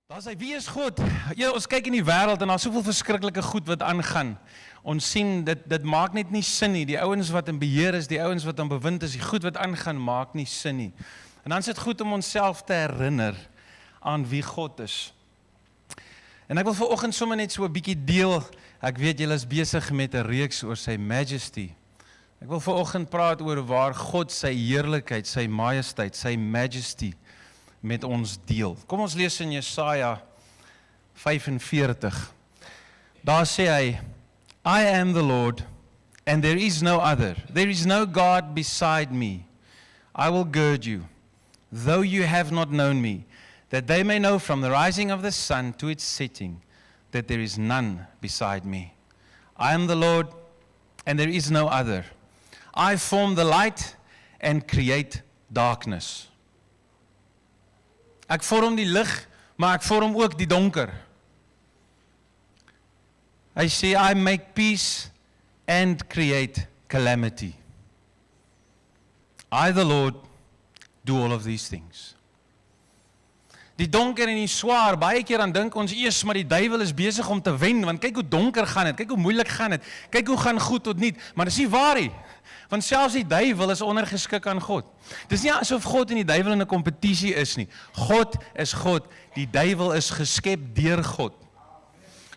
Daar sê, wie is God? Ja, ons kyk in die wêreld en daar is soveel verskriklike goed wat aangaan. Ons sien, dit maak net nie sin nie. Die ouens wat in beheer is, die ouens wat aan bewind is, die goed wat aangaan, maak nie sin nie. En dan is dit goed om onsself te herinner aan wie God is. En ek wil vanoggend sommer net so 'n bietjie deel. Ek weet julle is besig met 'n reeks oor sy majesty. Ek wil vanoggend praat oor waar God sy heerlikheid, sy majesteit, sy majesty met ons deel. Kom ons lees in Jesaja 45. Daar sê hy, I am the Lord, and there is no other. There is no God beside me. I will gird you, though you have not known me, that they may know from the rising of the sun to its setting, that there is none beside me. I am the Lord, and there is no other. I form the light and create darkness. Ek vorm die lig, maar ek vorm ook die donker. Hy sê, I make peace and create calamity. I, the Lord, do all of these things. Die donker en die swaar, baie keer dan dink ons eers, maar die duiwel is besig om te wen, want kyk hoe donker gaan het, kyk hoe moeilik gaan het, kyk hoe gaan goed tot niet, maar dis nie waar nie. Want selfs die duiwel is ondergeskik aan God. Dis nie asof God en die duiwel in 'n kompetisie is nie. God is God, die duiwel is geskep deur God.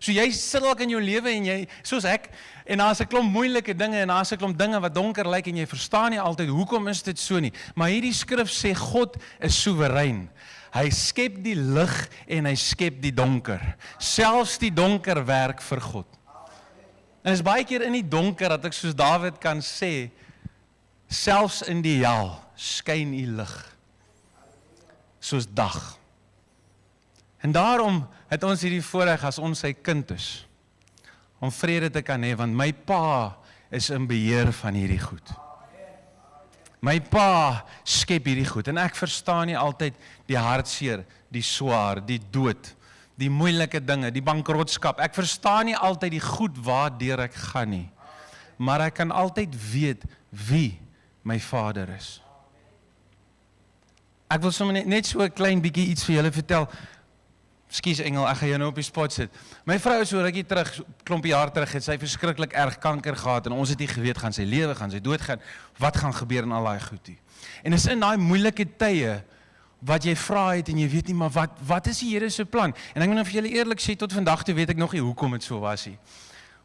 So jy sit dalk in jou lewe en jy, soos ek, en daar's 'n klomp moeilike dinge en daar's 'n klomp dinge wat donker lyk en jy verstaan nie altyd hoekom is dit so nie. Maar hierdie skrif sê God is soewerein. Hy skep die lig en hy skep die donker. Selfs die donker werk vir God. En is baie keer in die donker dat ek soos Dawid kan sê, selfs in die hel skyn u lig, soos dag. En daarom het ons hierdie voorreg as ons sy kind is, om vrede te kan hê, want my pa is in beheer van hierdie goed. My pa skep hierdie goed, en ek verstaan nie altyd die hartseer, die swaar, die dood, die moeilike dinge, die bankrotskap. Ek verstaan nie altyd die goed waardeur ek gaan nie, maar ek kan altyd weet wie my Vader is. Ek wil sommer net so 'n klein bietjie iets vir julle vertel. Skus Engel, ek gaan jou nou op die spot sit. My vrou is so rukkie terug, klompie jaar terug, het sy verskriklik erg kanker gehad en ons het nie geweet, gaan sy lewe, gaan sy doodgaan, wat gaan gebeur en al daai goed nie. En is in daai moeilike tye wat jy vra het en jy weet nie, maar wat is die Here se plan? En ek moet nou vir julle eerlik sê, tot vandag toe weet ek nog nie hoekom dit so was nie.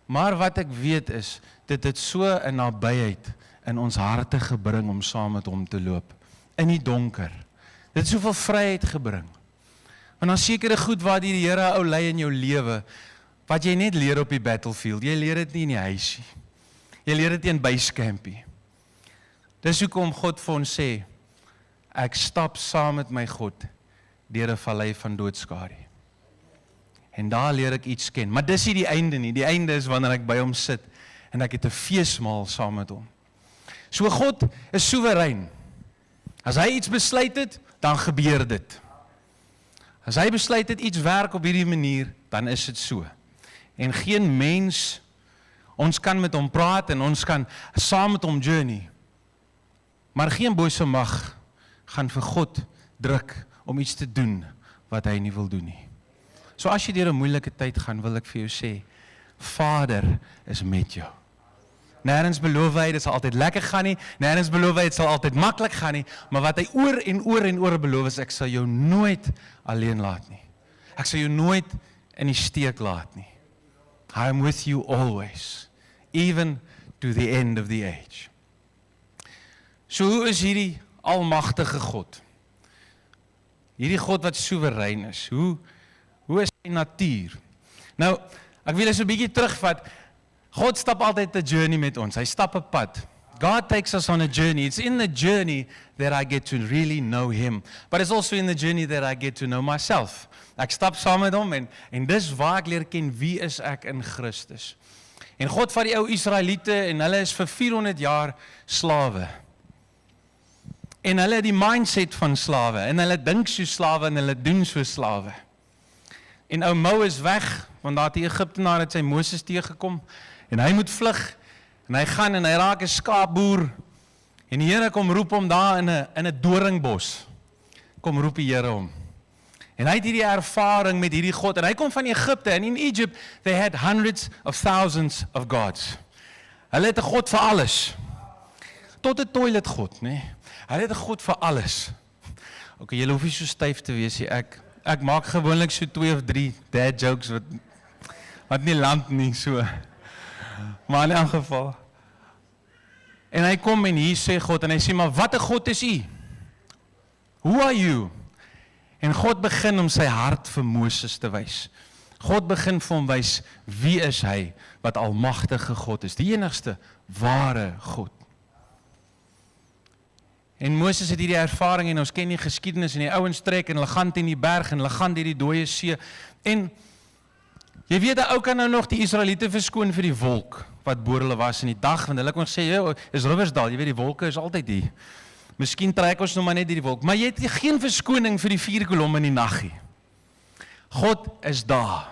Maar wat ek weet is, dit het so 'n nabyheid in ons harte gebring om saam met hom te loop, in die donker. Dit het soveel vryheid gebring. Want dan sekere goed waar die Here ou lei in jou lewe, wat jy net leer op die battlefield, jy leer dit nie in die huisie. Jy leer dit nie in basekampie. Dis hoekom God vir ons sê, ek stap saam met my God deur 'n vallei van doodskare. En daar leer ek iets ken, maar dis nie die einde nie. Die einde is wanneer ek by hom sit en ek het 'n feesmaal saam met hom. So God is soewerein. As hy iets besluit het, dan gebeur dit. As hy besluit het iets werk op hierdie manier, dan is dit so. En geen mens, ons kan met hom praat en ons kan saam met hom journey. Maar geen bose mag gaan vir God druk om iets te doen wat hy nie wil doen nie. So as jy deur 'n moeilike tyd gaan, wil ek vir jou sê, Vader is met jou. Nêrens beloof hy, dit sal altyd lekker gaan nie, nêrens beloof hy, dit sal altyd maklik gaan nie, maar wat hy oor en oor en oor beloof is, ek sal jou nooit alleen laat nie. Ek sal jou nooit in die steek laat nie. I am with you always, even to the end of the age. So hoe is hierdie almagtige God? Hierdie God wat soewerein is, hoe is sy natuur? Nou, ek wil eens 'n bietjie terugvat. God stap altyd 'n journey met ons. Hy stap 'n pad. God takes us on a journey. It's in the journey that I get to really know him. But it's also in the journey that I get to know myself. Ek stap saam met hom en dis waar ek leer ken wie is ek in Christus. En God vat die ou Israeliete en hulle is vir 400 jaar slawe. En hulle het die mindset van slawe en hulle dink so slawe en hulle doen so slawe. En ou Mo is weg, want daar het die Egiptenaar het sy Moses teëgekom en hy moet vlug en hy gaan en hy raak 'n skaapboer en die Here kom roep hom daar in 'n doringbos. Kom roep die Here hom. En hy het hierdie ervaring met hierdie God, en hy kom van Egipte, en in Egypt, they had hundreds of thousands of gods. Hulle het 'n God vir alles. Tot 'n toilet God, nee. Hulle het 'n God vir alles. Ok, julle hoef nie so styf te wees nie. Ek maak gewoonlik so 2 of 3 dad jokes wat nie land nie, so. Maar in elk geval. En hy kom en hier sê God, en hy sê, maar wat 'n God is u? Who are you? En God begin om sy hart vir Moses te wys. God begin vir hom wys, wie is hy, wat almagtige God is, die enigste ware God. En Moses het hierdie ervaring, en ons ken die geskiedenis, en die ouens trek, en hulle gaan teen die berg, en hulle gaan deur die dooie see, en jy weet, ou kan nou nog die Israeliete verskoon vir die wolk, wat boor hulle was in die dag, want hulle kon sê, is Riversdal, jy weet, die wolke is altyd hier. Miskien trek ons nou maar net die wolk, maar jy het geen verskoning vir die 4 kolom in die nag nie. God is daar.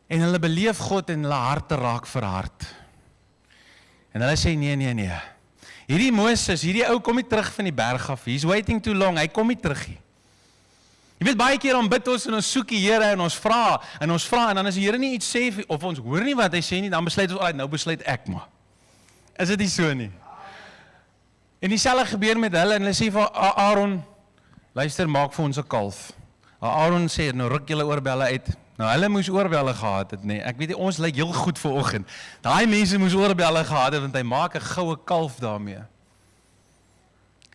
En hulle beleef God en hulle harte raak verhard. En hulle sê, nee. Hierdie Moses, hierdie ou kom nie terug van die berg af, he's waiting too long, hy kom nie terug nie. Jy weet, baie keer bid ons en ons soek die Here en ons vra, en dan as die Here nie iets sê, of ons hoor nie wat hy sê nie, dan besluit ons, nou besluit ek maar. Is dit nie so nie? En dieselfde gebeur met hulle, en hulle sê vir Aaron, luister, maak vir ons 'n kalf. Aaron sê, nou ruk julle oorbelle uit. Nou, hulle moes oorbelle gehad het, nee. Ek weet nie, ons lyk heel goed vanoggend. Daai mense moes oorbelle gehad het, want hy maak 'n goue kalf daarmee.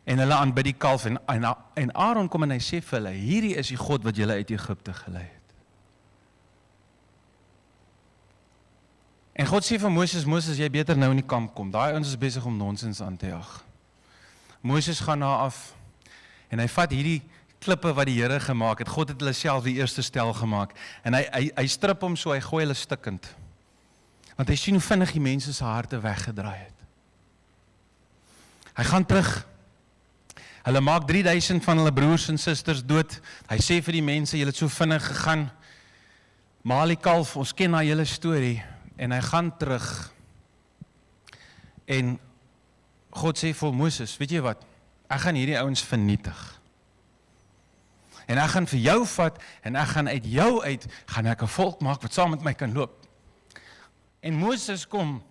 En hulle aanbid die kalf, en Aaron kom en hy sê vir hulle, hierdie is die God wat julle uit Egipte gelei het. En God sê vir Moses, jy beter nou in die kamp kom. Daai ons is besig om nonsens aan te jag. Moses gaan na af, en hy vat hierdie klippe wat die Here gemaak het. God het hulle self die eerste stel gemaak, en hy strip hom so, hy gooi hulle stikkend. Want hy sien hoe vinnig die mense se harte weggedraai het. Hy gaan terug. Hulle maak 3000 van hulle broers en susters dood. Hy sê vir die mense, julle het so vinnig gegaan. Maal die kalf, ons ken daai hele storie. En hy gaan terug. En God sê vir Moses, weet jy wat? Ek gaan hierdie ouens vernietig. En ek gaan vir jou vat, en ek gaan uit jou uit, gaan ek 'n volk maak wat saam met my kan loop. En Moses kom,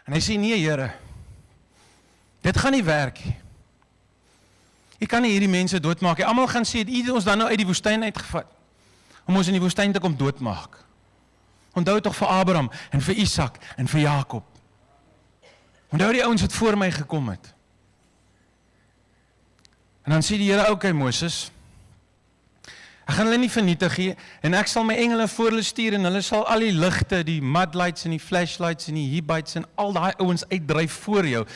en hy sê, nee Here, dit gaan nie werk nie. Jy kan nie hierdie mense doodmaak. Almal gaan sê, jy het ons dan nou uit die woestyn uitgevat, om ons in die woestyn te kom doodmaak. Onthou tog vir Abraham, en vir Isak, en vir Jakob. Onthou die ouens wat voor my gekom het. En dan sê die Here, okay Moses, ek gaan hulle nie vernietig nie, en ek sal my engele voor hulle stuur, en hulle sal al die ligte, die mudlights en die flashlights en die Hivites en al daai ouens uitdryf voor jou.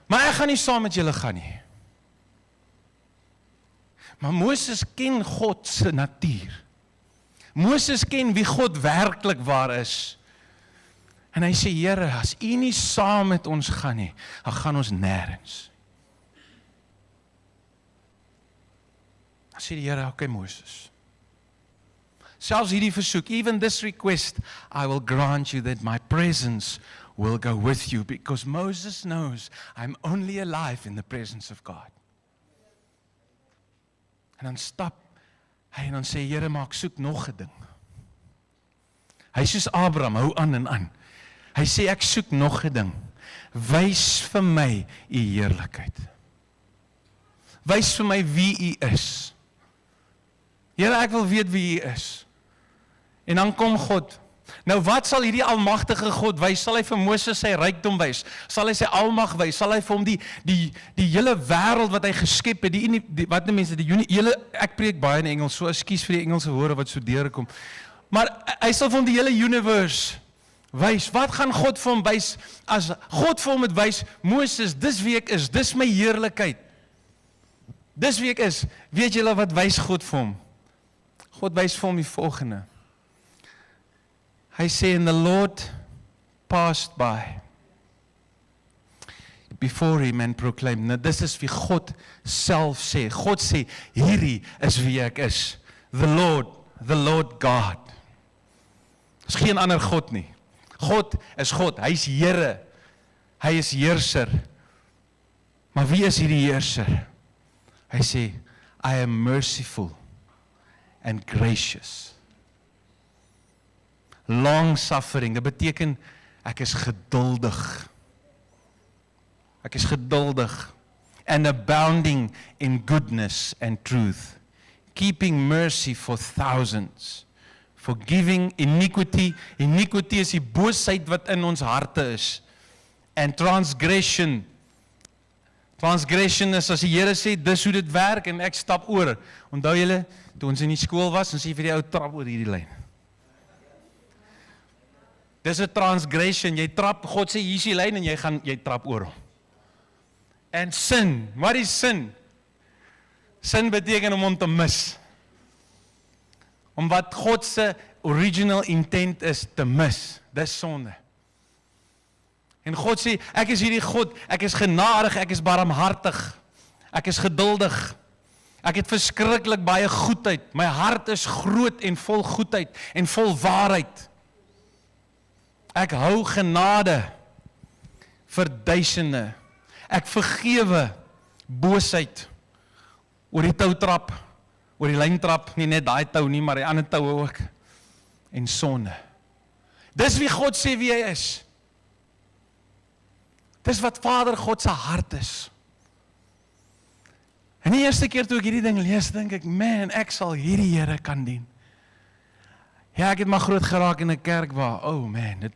Maar ek gaan nie saam met julle gaan nie. Maar Moses ken God se natuur. Moses ken wie God werklik waar is. En hy sê, Here, as U nie saam met ons gaan nie, dan gaan ons nêrens. Dan sê die Here, okay Moses, selfs hierdie versoek, even this request, I will grant you that my presence will go with you, because Moses knows I'm only alive in the presence of God. En dan stap hy en dan sê, Here, maar ek soek nog 'n ding. Hy soos Abraham, hou aan en aan. Hy sê, ek soek nog 'n ding. Wys vir my U heerlikheid. Wys vir my wie U is. Here, ek wil weet wie U is. En dan kom God. Nou wat sal hierdie almagtige God wys? Sal hy vir Moses sy rykdom wys? Sal hy sy almag wys? Sal hy vir hom die hele wêreld wat hy geskep het, wat mense, ek preek baie in Engels, so ekskuus vir die Engelse woorde wat so deurkom. Maar hy sal vir hom die hele universe wys. Wat gaan God vir hom wys? As God vir hom het wys, Moses, dis wie ek is, dis my heerlikheid. Dis wie ek is. Weet julle wat wys God vir hom? God wys vir hom die volgende. Hy sê, and the Lord passed by before him and proclaimed. Nou, dis is wie God self sê. God sê, hierdie is wie ek is. The Lord God. Is geen ander God nie. God is God, hy is Here. Hy is heerser. Maar wie is hierdie heerser? Hy sê, I am merciful and gracious. Long suffering, dit beteken ek is geduldig. Ek is geduldig. And abounding in goodness and truth. Keeping mercy for thousands. Forgiving iniquity. Iniquity is die boosheid wat in ons harte is. And transgression. Transgression is as die Here sê, dis hoe dit werk en ek stap oor. Onthou julle, toe ons in die skool was, dan sê vir die ou trap oor hierdie lyn. Dis 'n transgression, jy trap, God sê hier is die lyn en jy trap oor hom. En sin, wat is sin? Sin beteken om hom te mis. Om wat God se original intent is te mis. Dis sonde. En God sê, ek is hierdie God, ek is genadig, ek is barmhartig, ek is geduldig, ek het verskriklik baie goedheid, my hart is groot en vol goedheid en vol waarheid. Ek hou genade vir duisende, ek vergewe boosheid oor die toutrap, oor die lyntrap, nie net daai tou nie, maar die ander toue ook, en sonde. Dis wie God sê wie hy is. Dis wat Vader God se hart is. En die eerste keer toe ek hierdie ding lees, dink ek, man, ek sal hierdie Here kan dien. Ja, ek het maar groot geraak in 'n kerk waar, oh man, dit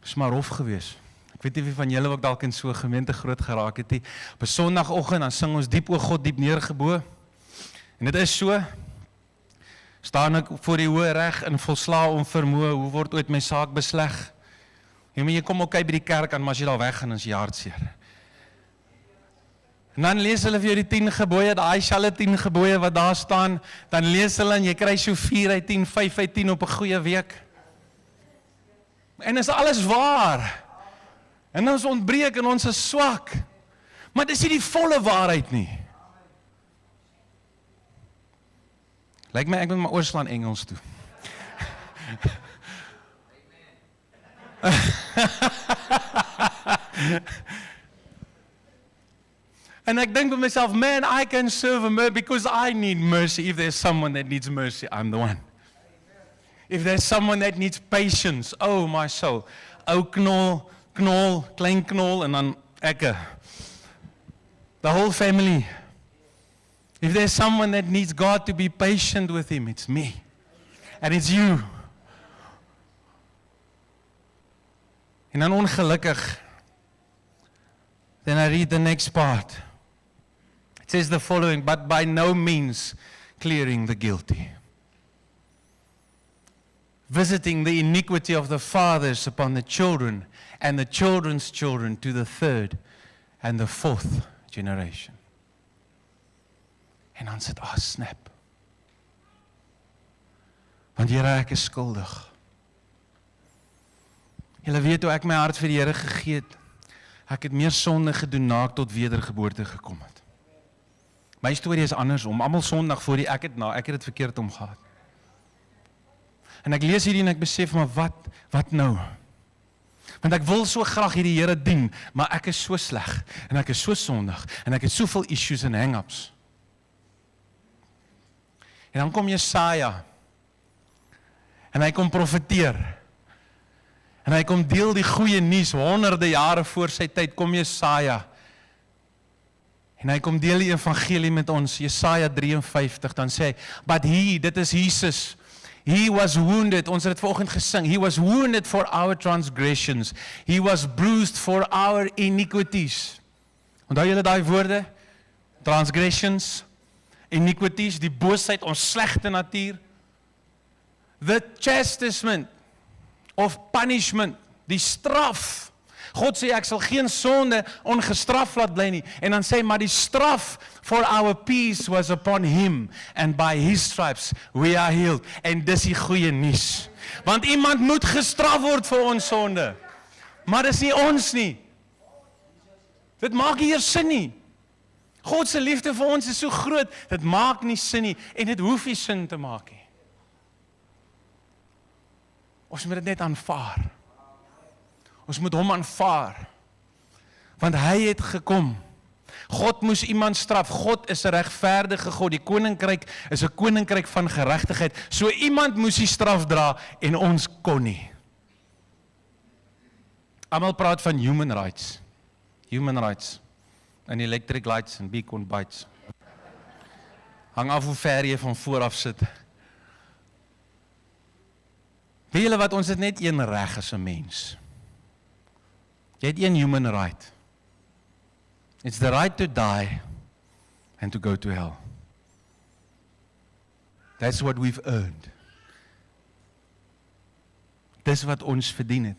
is maar rof gewees. Ek weet nie wie van julle ook dalk in so 'n gemeente groot geraak het nie. Op 'n Sondagoggend dan sing ons diep o God diep neergebo. En dit is so. Staan ek voor die hoë reg in volslae onvermoë, hoe word ooit my saak besleg? Jy kom ook by die kerk aan, maar as jy daar weggaan, is jy hartseer. En dan lees hulle vir jou die 10 gebooie, daai selfe 10 gebooie wat daar staan, dan lees hulle en jy kry so 4 uit 10, 5 uit 10 op 'n goeie week. En is alles waar. En ons ontbreek en ons is swak. Maar dis nie die volle waarheid nie. Lyk my ek moet maar oorslaan Engels toe. En ek dink by myself, man, I can serve him because I need mercy. If there's someone that needs mercy, I'm the one. If there's someone that needs patience, oh my soul. Ou knol, klein knol en dan ekke. The whole family. If there's someone that needs God to be patient with him, it's me. And it's you. En dan ongelukkig, then I read the next part. It says the following, but by no means clearing the guilty. Visiting the iniquity of the fathers upon the children, and the children's children to the 3rd and the 4th generation. En dan sit, snap. Want Here, ek is skuldig. Julle weet hoe ek my hart vir die Here gegee het. Ek het meer sonde gedoen na ek tot wedergeboorte gekom het. My storie is andersom. Almal Sondag voor die ek het dit verkeerd omgehad. En ek lees hierdie en ek besef, maar wat nou? Want ek wil so graag hierdie Here dien, maar ek is so sleg en ek is so sondig en ek het soveel issues en hang-ups. En dan kom Jesaja en hy kom profeteer. En hy kom deel die goeie nuus, honderde jare voor sy tyd kom Jesaja. En hy kom deel die evangelie met ons, Jesaja 53, dan sê hy, but dit is Jesus, he was wounded, ons het dit vanoggend gesing, he was wounded for our transgressions, he was bruised for our iniquities. Onthou julle daai woorde? Transgressions, iniquities, die boosheid, ons slegte natuur. The chastisement of punishment, die straf. God sê, ek sal geen sonde ongestraf laat bly nie. En dan sê hy, maar die straf for our peace was upon him, and by his stripes we are healed. En dis die goeie nuus. Want iemand moet gestraf word vir ons sonde. Maar dis nie ons nie. Dit maak nie eers sin nie. God se liefde vir ons is so groot, dit maak nie sin nie, en dit hoef nie sin te maak nie. Ons moet dit net aanvaar. Ons moet hom aanvaar. Want hy het gekom God moes iemand straf. God is 'n regverdige God. Die koninkryk is 'n koninkryk van geregtigheid. So iemand moes die straf dra en ons kon nie. Almal praat van human rights. Human rights. En electric lights en beacon bites. Hang af hoe ver jy van vooraf sit. Weet julle wat, ons het net een reg as 'n mens. Jy het een human right. It's the right to die and to go to hell. That's what we've earned. Dis wat ons verdien het.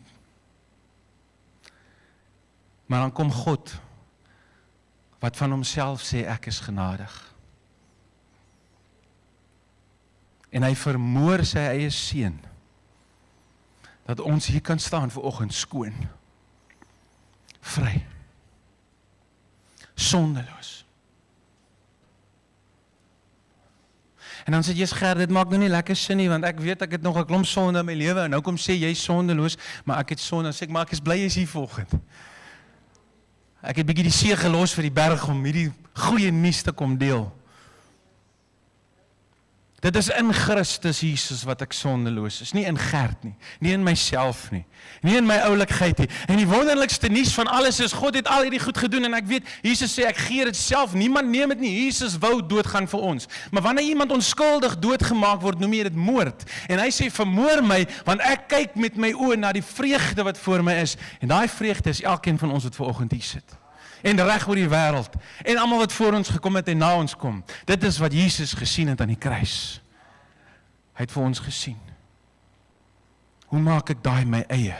Maar dan kom God, wat van homself sê, ek is genadig. En hy vermoor sy eie seun, dat ons hier kan staan vanoggend skoon, vry, sondeloos. En dan sê jy, Gert, dit maak nou nie lekker sin nie, want ek weet ek het nog 'n klomp sonde in my lewe, en nou kom sê jy sondeloos, maar ek het sonde, sê ek, maar ek is bly jy is hier vanoggend. Ek het bietjie die see gelos vir die berg om hierdie goeie nuus te kom deel. Dit is in Christus Jesus wat ek sondeloos is, nie in Gert nie, nie in myself nie, nie in my oulikheid nie. En die wonderlikste nuus van alles is, God het al hierdie goed gedoen, en ek weet, Jesus sê, ek gee dit self, niemand neem dit nie, Jesus wou doodgaan vir ons. Maar wanneer iemand onskuldig doodgemaak word, noem jy dit moord. En hy sê, vermoor my, want ek kyk met my oë na die vreugde wat voor my is, en daai vreugde is elkeen van ons wat vanoggend hier sit. En reg oor die wêreld, en almal wat voor ons gekom het en na ons kom. Dit is wat Jesus gesien het aan die kruis. Hy het vir ons gesien. Hoe maak ek daai my eie?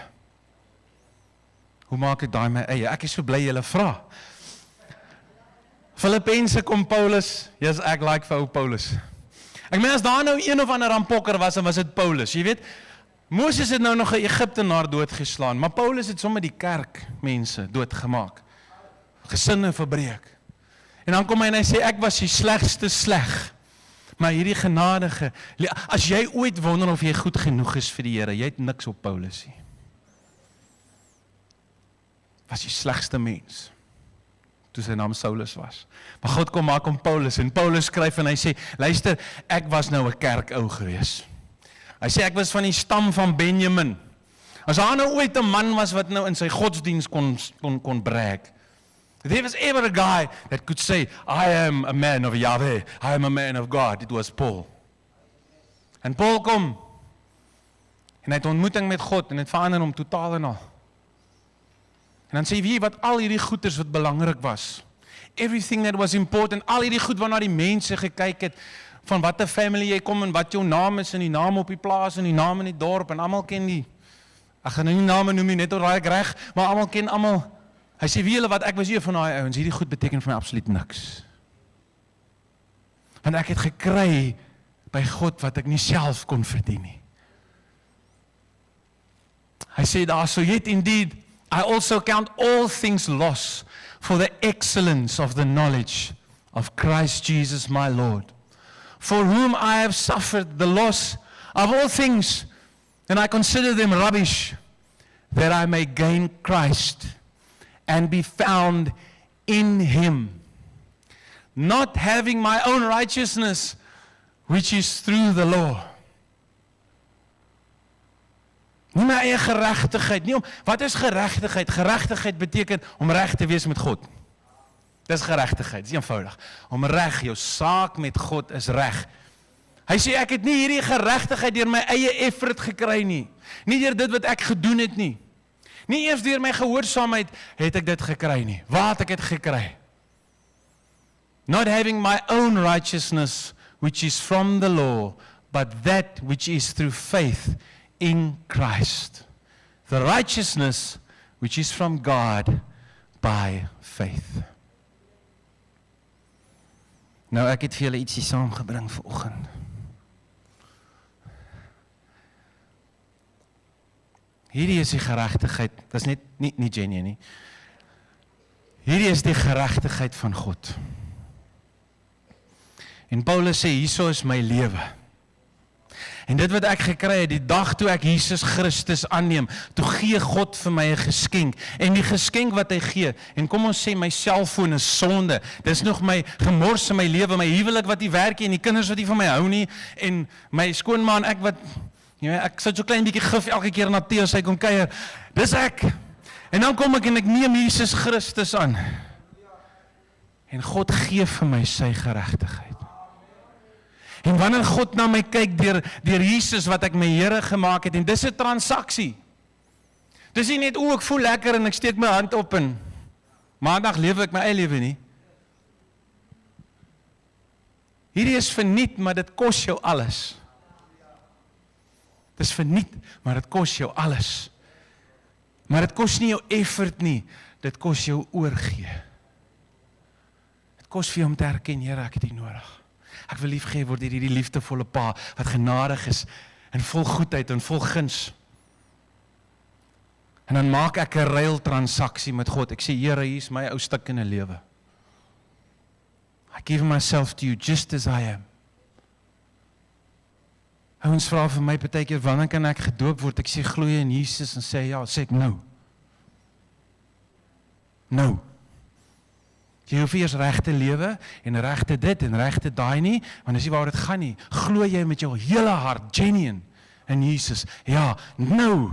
Hoe maak ek daai my eie? Ek is so bly julle vra. Filippense kom Paulus, yes, ek like vir ou Paulus. Ek meen as daar nou een of ander rampokker was, dan was dit Paulus, jy weet. Moses het nou nog 'n Egiptenaar doodgeslaan, maar Paulus het sommer die kerkmense doodgemaak. Gesinne verbreek. En dan kom hy en hy sê, ek was die slegste sleg. Maar hierdie genadige, as jy ooit wonder of jy goed genoeg is vir die Here, jy het niks op Paulus nie. Was die slegste mens, toe sy naam Saulus was. Maar God kom maak om Paulus, en Paulus skryf en hy sê, luister, ek was nou 'n kerkou gewees. Hy sê, ek was van die stam van Benjamin. As daar nou ooit 'n man was wat nou in sy godsdienst kon brag, there was ever a guy that could say, I am a man of Yahweh, I am a man of God. It was Paul. En Paul kom, en hy het ontmoeting met God, en het verander hom totaal en al. En dan sê wie wat al hierdie goeders wat belangrik was, everything that was important, al hierdie goed waarna die mense gekyk het, van wat 'n family jy kom, en wat jou naam is, en die naam op die plaas, en die naam in die dorp, en almal ken die, ek gaan nou nie name noem nie, net oor raai ek reg, maar almal ken almal. Hy sê, wie julle wat, ek was hier van daai ouens, hierdie goed beteken vir my absoluut niks. Want ek het gekry by God wat ek nie self kon verdien nie. Hy sê daar, so yet indeed, I also count all things loss for the excellence of the knowledge of Christ Jesus my Lord, for whom I have suffered the loss of all things, and I consider them rubbish, that I may gain Christ, and be found in him, not having my own righteousness, which is through the law. Nie my eie geregtigheid, nie om, wat is geregtigheid? Geregtigheid beteken om reg te wees met God. Dis geregtigheid, dis eenvoudig. Om reg, jou saak met God is reg. Hy sê, ek het nie hierdie geregtigheid deur my eie effort gekry nie. Nie deur dit wat ek gedoen het nie. Nie eers deur my gehoorsaamheid het ek dit gekry nie. Waar het ek dit gekry? Not having my own righteousness, which is from the law, but that which is through faith in Christ. The righteousness which is from God by faith. Nou, ek het vir julle ietsie saamgebring vanoggend. Hierdie is die geregtigheid, dit is net nie Jenny nie. Hierdie is die geregtigheid van God. En Paulus sê, hierso is my lewe. En dit wat ek gekry het, die dag toe ek Jesus Christus aanneem, toe gee God vir my 'n geskenk. En die geskenk wat hy gee, en kom ons sê my selfoon is sonde, dis nog my gemors in my lewe, my huwelik wat nie werk nie, en die kinders wat nie van my hou nie, en my skoonma en ek wat, ek sit so klein bietjie gif elke keer na Theo as hy kom kuier, dis ek. En dan kom ek en ek neem Jesus Christus aan. En God gee vir my sy geregtigheid. En wanneer God na my kyk deur Jesus wat ek my Here gemaak het, en dis 'n transaksie. Dis nie net, ek voel lekker en ek steek my hand op en maandag lewe ek my eie lewe nie. Hierdie is verniet, maar dit kos jou alles. Dis verniet, maar dit kos jou alles. Maar dit kos nie jou effort nie, dit kos jou oorgee. Dit kos vir jou om te erken, Here, ek het U nodig. Ek wil liefgehê word deur hierdie liefdevolle Pa, wat genadig is, en vol goedheid, en vol guns. En dan maak ek 'n ruiltransaksie met God. Ek sê, Here, hier is my ou stuk in 'n lewe. I give myself to you just as I am. Ouens vra vir my partykeer, wanneer kan ek gedoop word? Ek sê, glo jy in Jesus? En sê, ja, sê ek, nou. Nou. Jy hoef eers regte lewe, en regte dit, en regte daai nie, want dis nie waar dit gaan nie. Glo jy met jou hele hart, genuine, in Jesus? Ja, nou.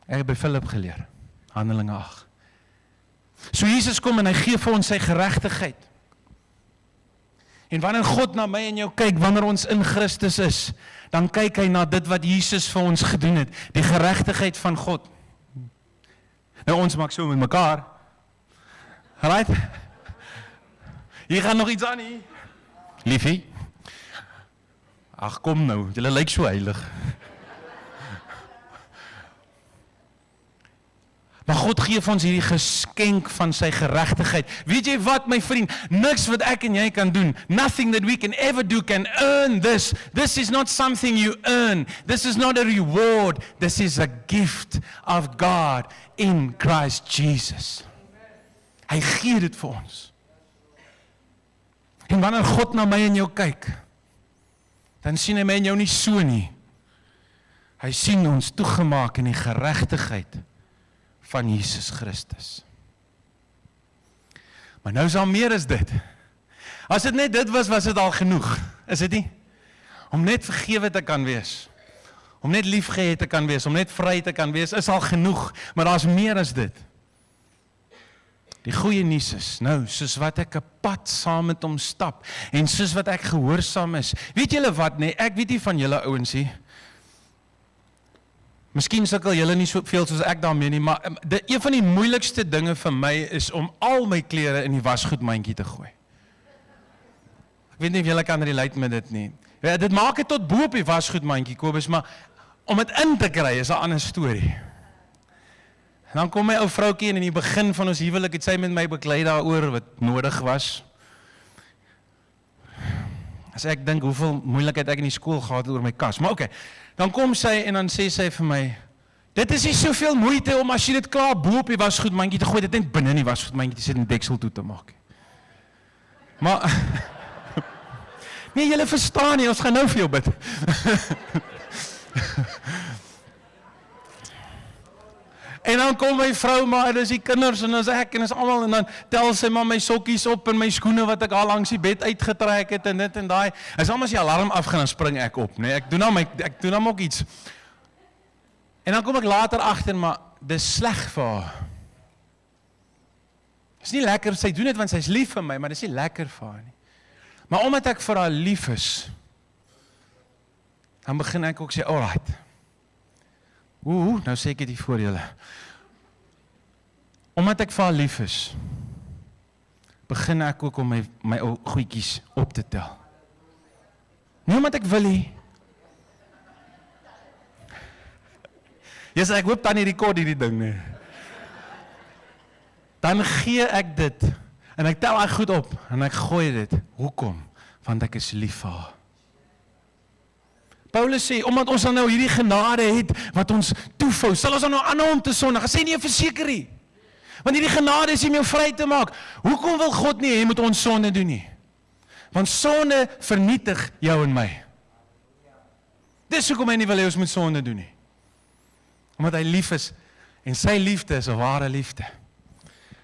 Ek het by Philip geleer, Handelinge 8. So Jesus kom en hy gee vir ons sy geregtigheid. En wanneer God na my en jou kyk, wanneer ons in Christus is, dan kyk hy na dit wat Jesus vir ons gedoen het, die geregtigheid van God. Nou ons maak so met mekaar. Right? Hier gaan nog iets aan nie. Liefie. Ag kom nou, julle lyk so heilig. Maar God gee vir ons hierdie geskenk van sy geregtigheid. Weet jy wat, my vriend? Niks wat ek en jy kan doen. Nothing that we can ever do can earn this. This is not something you earn. This is not a reward. This is a gift of God in Christ Jesus. Hy gee dit vir ons. En wanneer God na my en jou kyk, dan sien hy my en jou nie so nie. Hy sien ons toegemaak in die geregtigheid van Jesus Christus. Maar nou is daar meer as dit. As dit net dit was dit al genoeg. Is dit nie? Om net vergewe te kan wees. Om net liefgehad te kan wees. Om net vry te kan wees, is al genoeg. Maar daar is meer as dit. Die goeie nuus is, nou, soos wat ek 'n pad saam met hom stap, en soos wat ek gehoorsaam is, weet julle wat, nee, ek weet nie van julle ouens nie, miskien sukkel julle nie soveel soos ek daarmee nie, maar een van die moeilikste dinge vir my is om al my klere in die wasgoedmandjie te gooi. Ek weet nie of julle kan relate met dit nie. Ja, dit maak het tot bo op die wasgoedmandjie, Kobus, maar om dit in te kry is 'n ander storie. En dan kom my ou vroukie en in die begin van ons huwelik het sy met my beklei daaroor wat nodig was. As ek dink hoeveel moeilikheid ek in die skool gehad het oor my kas. Maar oké, dan kom sy en dan sê sy vir my, dit is nie soveel moeite om as jy dit klaar bo op die wasgoedmandjie te gooi, dit net binne in die wasgoedmandjie te sit en deksel toe te maak. Maar nee, julle verstaan nie, ons gaan nou vir jou bid. En dan kom my vrou, maar dis die kinders en dis ek en dis almal, en dan tel sy maar my sokkies op en my skoene wat ek al langs die bed uitgetrek het en dit en daai. As almal as die alarm afgaan, dan spring ek op, nee. Ek doen dan ook iets. En dan kom ek later agter, maar dis sleg vir haar. Dis nie lekker, sy doen dit want sy's lief vir my, maar dis nie lekker vir haar nie. Maar omdat ek vir haar lief is, dan begin ek ook sê, alright. Nou sê ek dit voor julle. Omdat ek vir haar lief is, begin ek ook om my ou goedjies op te tel. Nie omdat ek wil nie. Ek hoop dan nie rekord hierdie ding nie. Dan gee ek dit, en ek tel ek goed op, en ek gooi dit. Hoekom? Want ek is lief vir haar. Paulus sê, omdat ons dan nou hierdie genade het, wat ons toevou, sal ons dan nou aanhou om te sondig. Hy sê nie, verseker nie. Want hierdie genade is om jou vry te maak. Hoekom wil God nie, hy moet ons sonde doen nie? Want sonde vernietig jou en my. Dis hoekom hy nie wil hê ons moet sonde doen nie. Omdat hy lief is, en sy liefde is 'n ware liefde.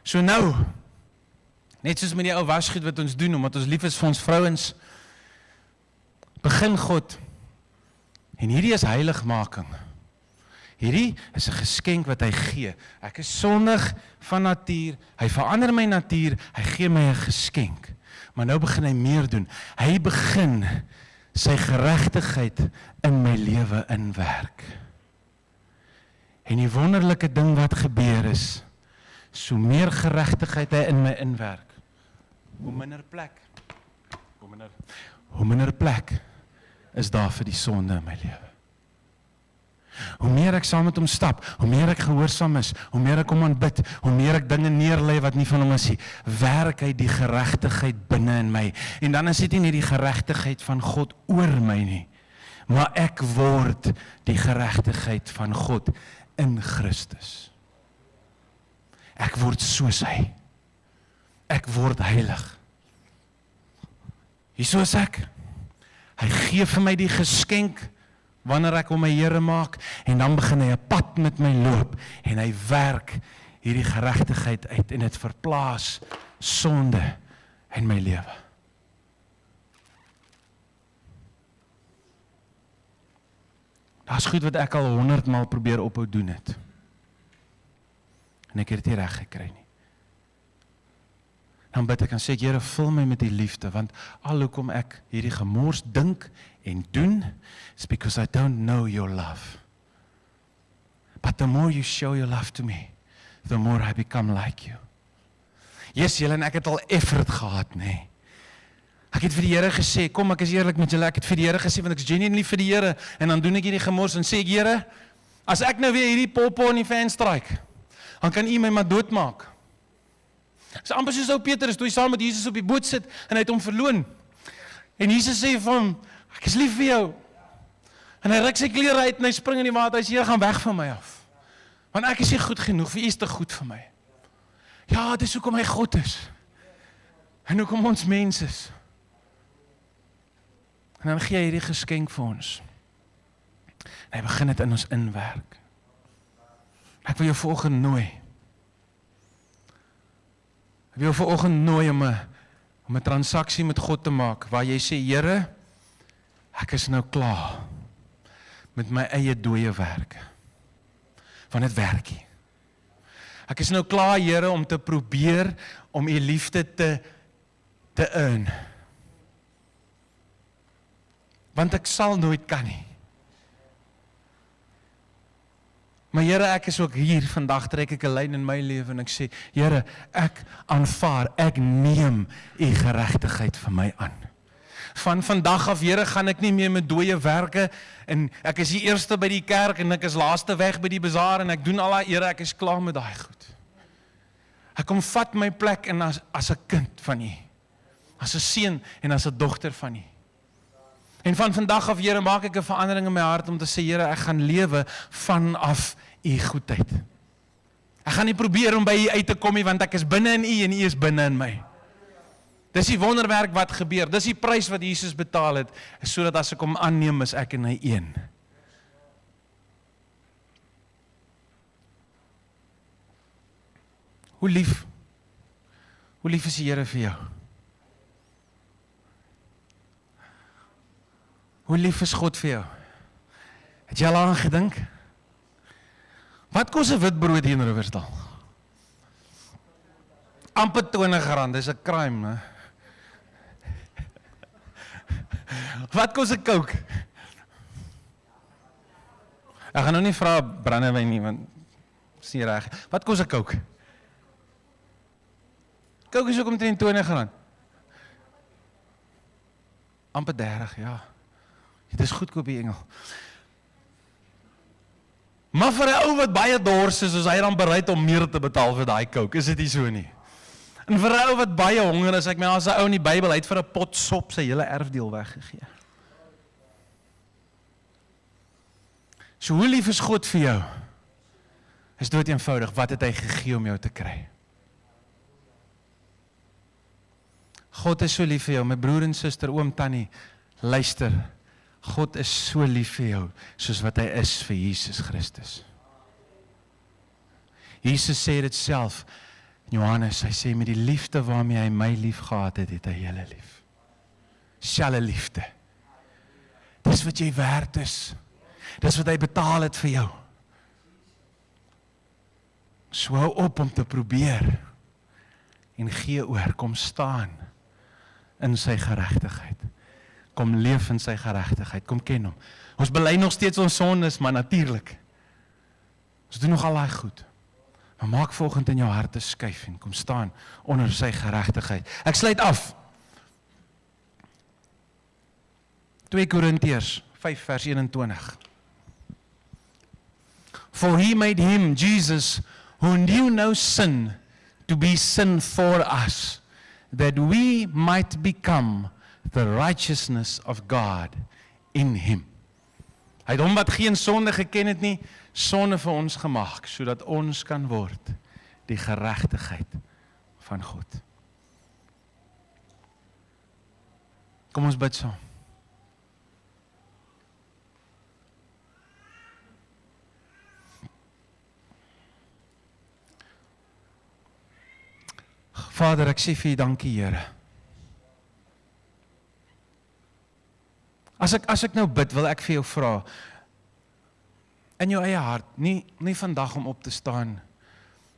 So nou, net soos met die ou wasgoed wat ons doen, omdat ons lief is vir ons vrouens, begin God, en hierdie is heiligmaking. Hierdie is 'n geskenk wat hy gee. Ek is sondig van natuur, hy verander my natuur, hy gee my 'n geskenk. Maar nou begin hy meer doen. Hy begin sy geregtigheid in my lewe inwerk. En die wonderlike ding wat gebeur is, so meer geregtigheid hy in my inwerk, hoe minder plek is daar vir die sonde in my lewe. Hoe meer ek saam met hom stap, hoe meer ek gehoorsaam is, hoe meer ek hom aanbid, hoe meer ek dinge neerlê wat nie van hom is nie, werk hy die geregtigheid binne in my. En dan is dit nie net die geregtigheid van God oor my nie, maar ek word die geregtigheid van God in Christus. Ek word soos hy. Ek word heilig. Hierso is ek. Hy gee vir my die geskenk wanneer ek hom my Here maak, en dan begin hy 'n pad met my loop, en hy werk hierdie geregtigheid uit, en dit verplaas sonde in my lewe. Daar's goed wat ek al 100 maal probeer ophou doen het. En ek het dit nie reg gekry nie. Dan bid ek en sê, Here, vul my met die liefde, want al hoekom ek hierdie gemors dink en doen, is because I don't know your love. But the more you show your love to me, the more I become like you. Yes, julle en ek het al effort gehad, nee. Ek het vir die Here gesê, kom ek is eerlik met julle, ek het vir die Here gesê, want ek is genuinely vir die Here, en dan doen ek hierdie gemors, en sê ek, Here, as ek nou weer hierdie popo in die fan strike, dan kan U my maar doodmaak. Dis amper soos ou Petrus, toe hy saam met Jesus op die boot sit, en hy het hom verloon. En Jesus sê vir hom, ek is lief vir jou. En hy ruk sy klere uit, en hy spring in die water, hy sê, Here, gaan weg van my af. Want ek is nie goed genoeg, vir U is te goed vir my. Ja, dis hoekom hy God is. En hoekom ons mens is. En dan gee hy hierdie geskenk vir ons. En hy begin dit in ons inwerk. Ek wil jou vanoggend nooi. Ek wil jou vanoggend nooi om 'n transaksie met God te maak, waar jy sê, Here, ek is nou klaar met my eie dooie werke. Want dit werk nie. Ek is nou klaar, Here, om te probeer om U liefde te earn. Want ek sal nooit kan nie. Maar Here, ek is ook hier, vandag trek ek 'n lyn in my lewe en ek sê, Here, ek aanvaar, ek neem U geregtigheid vir my aan. Van vandag af, Here, gaan ek nie meer met dooie werke, en ek is die eerste by die kerk, en ek is laaste weg by die bazaar, en ek doen al daai, Here, ek is klaar met daai goed. Ek kom vat my plek in as 'n kind van U, as 'n seun en as 'n dogter van U. En van vandag af, Here, maak ek 'n verandering in my hart om te sê, Here, ek gaan lewe vanaf U goedheid. Ek gaan nie probeer om by U uit te kom nie, want ek is binne in U en U is binne in my. Dis die wonderwerk wat gebeur. Dis die prys wat Jesus betaal het, sodat as ek hom aanneem, is ek en hy een. Hoe lief is die Here vir jou? Hoe lief is God vir jou? Het jy al aan gedink? Wat kos 'n witbrood hier in Riversdal? Amper R20, dis 'n crime, né? Wat kos 'n Coke? Ek gaan nou nie vra brandewyn nie, want is nie reg. Wat kos 'n Coke? Coke is ook omtrent R20. Amper 30, ja. Dit is goedkoop die engel. Maar vir 'n ou wat baie dors is hy dan bereid om meer te betaal vir daai Coke, is dit nie so nie? En vir 'n ou wat baie honger is, ek meen as 'n ou in die Bybel, hy het vir 'n pot sop sy hele erfdeel weggegee. So hoe lief is God vir jou? Is dood eenvoudig, wat het hy gegee om jou te kry? God is so lief vir jou, my broer en suster, oom, tannie, luister. God is so lief vir jou, soos wat hy is vir Jesus Christus. Jesus sê dit self, in Johannes, hy sê, met die liefde waarmee hy my lief gehad het, het hy julle lief. Selfe liefde. Dis wat jy werd is. Dis wat hy betaal het vir jou. So hou op om te probeer, en gee oor, kom staan in sy geregtigheid. Kom leef in sy geregtigheid, kom ken hom. Ons bely nog steeds ons sondes, maar natuurlik. Ons doen nog al daai goed. Maar maak volgende in jou hart 'n skuif en kom staan onder sy geregtigheid. Ek sluit af. 2 Korintiërs 5 vers 21. For he made him, Jesus, who knew no sin, to be sin for us, that we might become the righteousness of God in him. Hy het hom wat geen sonde geken het nie, sonde vir ons gemaak, sodat ons kan word die geregtigheid van God. Kom ons bid saam. Vader, ek sê vir U dankie, Here. As ek nou bid, wil ek vir jou vra, in jou eie hart, nie vandag om op te staan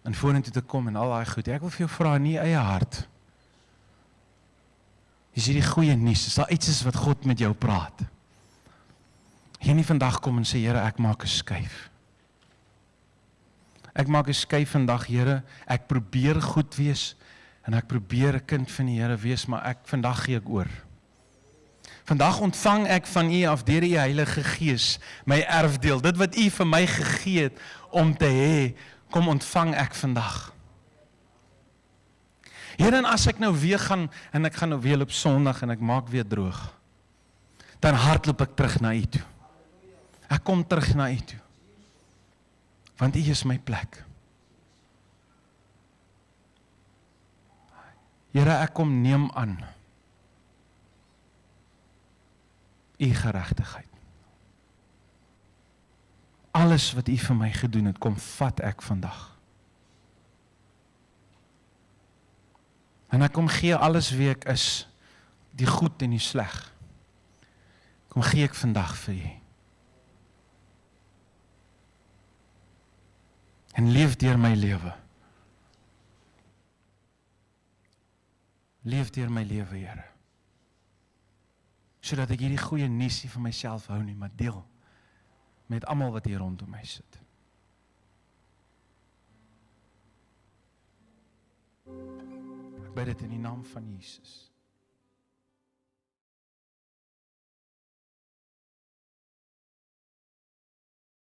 en vorentoe te kom en al daai goed. Ek wil vir jou vra in jou eie hart. Is hierdie goeie nuus, is daar iets is wat God met jou praat? Jy nie vandag kom en sê, Here, ek maak 'n skuif. Ek maak 'n skuif vandag, Here, ek probeer goed wees, en ek probeer 'n kind van die Here wees, maar vandag gee ek oor. Vandag ontvang ek van U af deur U Heilige Gees my erfdeel, dit wat U vir my gegee het om te hê, kom ontvang ek vandag. Here, en as ek nou weer gaan, en ek gaan nou weer op Sondag, en ek maak weer droog, dan hardloop ek terug na U toe. Ek kom terug na U toe, want U is my plek. Here, ek kom neem aan U geregtigheid. Alles wat U vir my gedoen het, kom vat ek vandag. En ek kom gee alles wie ek is, die goed en die sleg. Kom gee ek vandag vir U. En leef deur my lewe. Leef deur my lewe, Here. Sodat ek hierdie goeie nuus nie vir myself hou nie, maar deel met almal wat hier rondom my sit. Ek bid dit in die naam van Jesus.